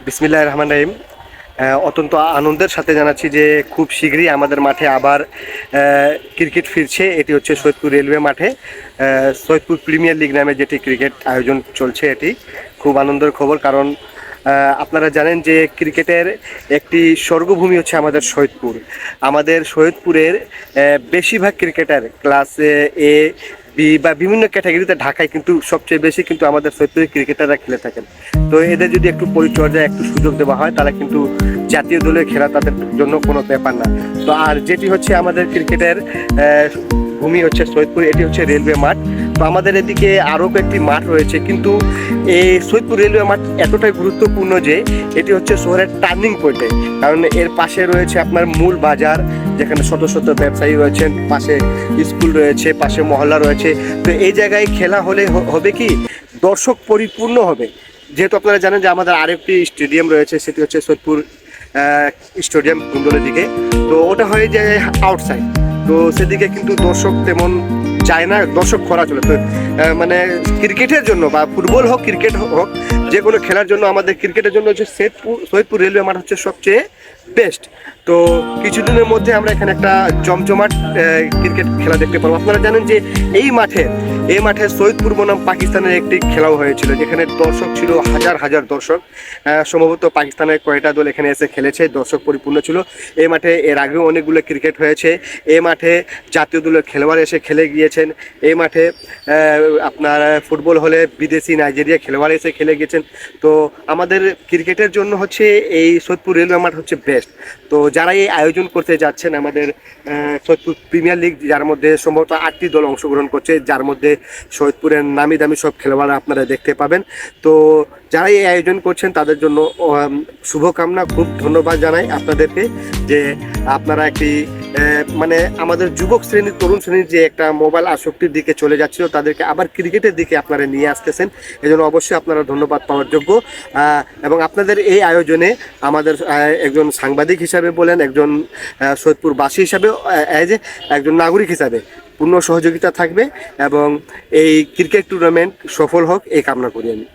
বিসমিল্লাহির রহমানির রহিম। অত্যন্ত আনন্দের সাথে জানাচ্ছি যে খুব শীঘ্রই আমাদের মাঠে আবার ক্রিকেট ফিরছে। এটি হচ্ছে সৈয়দপুর রেলওয়ে মাঠে সৈয়দপুর প্রিমিয়ার লিগ নামে যেটি ক্রিকেট আয়োজন চলছে। এটি খুব আনন্দের খবর, কারণ আপনারা জানেন যে ক্রিকেটের একটি স্বর্গভূমি হচ্ছে আমাদের সৈয়দপুর। আমাদের সৈয়দপুরের বেশিরভাগ ক্রিকেটার ক্লাস এ বি বা বিভিন্ন ক্যাটাগরিতে ঢাকায় কিন্তু সবচেয়ে বেশি কিন্তু আমাদের সৈয়দপুরের ক্রিকেটাররা খেলে থাকেন। তো এদের যদি একটু পরিচর্যা একটু সুযোগ দেওয়া হয় তাহলে কিন্তু জাতীয় দলে খেলা তাদের জন্য কোনো ব্যাপার না। তো আর যেটি হচ্ছে আমাদের ক্রিকেটের ভূমি হচ্ছে সৈয়দপুর, এটি হচ্ছে রেলওয়ে মাঠ। তো আমাদের এদিকে আরও কয়েকটি মাঠ রয়েছে, কিন্তু এই সৈয়দপুর রেলওয়ে মাঠ এতটাই গুরুত্বপূর্ণ যে এটি হচ্ছে শহরের টার্নিং পয়েন্টে, কারণ এর পাশে রয়েছে আপনার মূল বাজার, যেখানে শত শত ব্যবসায়ী রয়েছেন, পাশে স্কুল রয়েছে, পাশে মহল্লা রয়েছে। তো এই জায়গায় খেলা হলে হবে কি দর্শক পরিপূর্ণ হবে। যেহেতু আপনারা জানেন যে আমাদের আরেকটি স্টেডিয়াম রয়েছে, সেটি হচ্ছে সৈয়দপুর স্টেডিয়াম কুন্দলের দিকে। তো ওটা হয়ে যায় আউটসাইড, তো সেদিকে কিন্তু দর্শক তেমন যায় না, দর্শক খরা চলে। তো মানে ক্রিকেটের জন্য বা ফুটবল হোক ক্রিকেট হোক যে কোনো খেলার জন্য আমাদের ক্রিকেটের জন্য হচ্ছে সৈয়দপুর রেলওয়ে মাঠ হচ্ছে সবচেয়ে বেস্ট। তো কিছুদিনের মধ্যে আমরা এখানে একটা জমজমাট ক্রিকেট খেলা দেখতে পাবো। আপনারা জানেন যে এই মাঠে সৈয়দপুর বনাম পাকিস্তানের একটি খেলাও হয়েছিল, যেখানে দর্শক ছিল হাজার হাজার দর্শক। সম্ভবত পাকিস্তানের কয়টা দল এখানে এসে খেলেছে, দর্শক পরিপূর্ণ ছিল। এই মাঠে এর আগেও অনেকগুলো ক্রিকেট হয়েছে। এই মাঠে জাতীয় দলের খেলোয়াড় এসে খেলে গিয়েছেন। এই মাঠে আপনার ফুটবল হলে বিদেশি নাইজেরিয়া খেলোয়াড় এসে খেলে গিয়েছেন। তো আমাদের ক্রিকেটের জন্য হচ্ছে এই সৈয়দপুর রেলওয়ে মাঠ হচ্ছে বেস্ট। তো যারা এই আয়োজন করতে যাচ্ছেন আমাদের সৈয়দপুর প্রিমিয়ার লিগ, যার মধ্যে সম্ভবত 8টি দল অংশগ্রহণ করছে, যার মধ্যে সৈয়দপুরের নামি দামি সব খেলোয়াড় আপনারা দেখতে পাবেন। তো যারা এই আয়োজন করছেন তাদের জন্য শুভকামনা, খুব ধন্যবাদ জানাই আপনাদেরকে যে আপনারা একটি মানে আমাদের যুবক শ্রেণীর তরুণ শ্রেণীর যে একটা মোবাইল আসক্তির দিকে চলে যাচ্ছিল তাদেরকে আবার ক্রিকেটের দিকে আপনারা নিয়ে আসতেছেন। এজন্য অবশ্যই আপনারা ধন্যবাদ পাওয়ার যোগ্য। এবং আপনাদের এই আয়োজনে আমাদের একজন সাংবাদিক হিসাবে বলেন, একজন সৈয়দপুরবাসী হিসাবে, একজন নাগরিক হিসাবে পূর্ণ সহযোগিতা থাকবে এবং এই ক্রিকেট টুর্নামেন্ট সফল হোক এই কামনা করি আমি।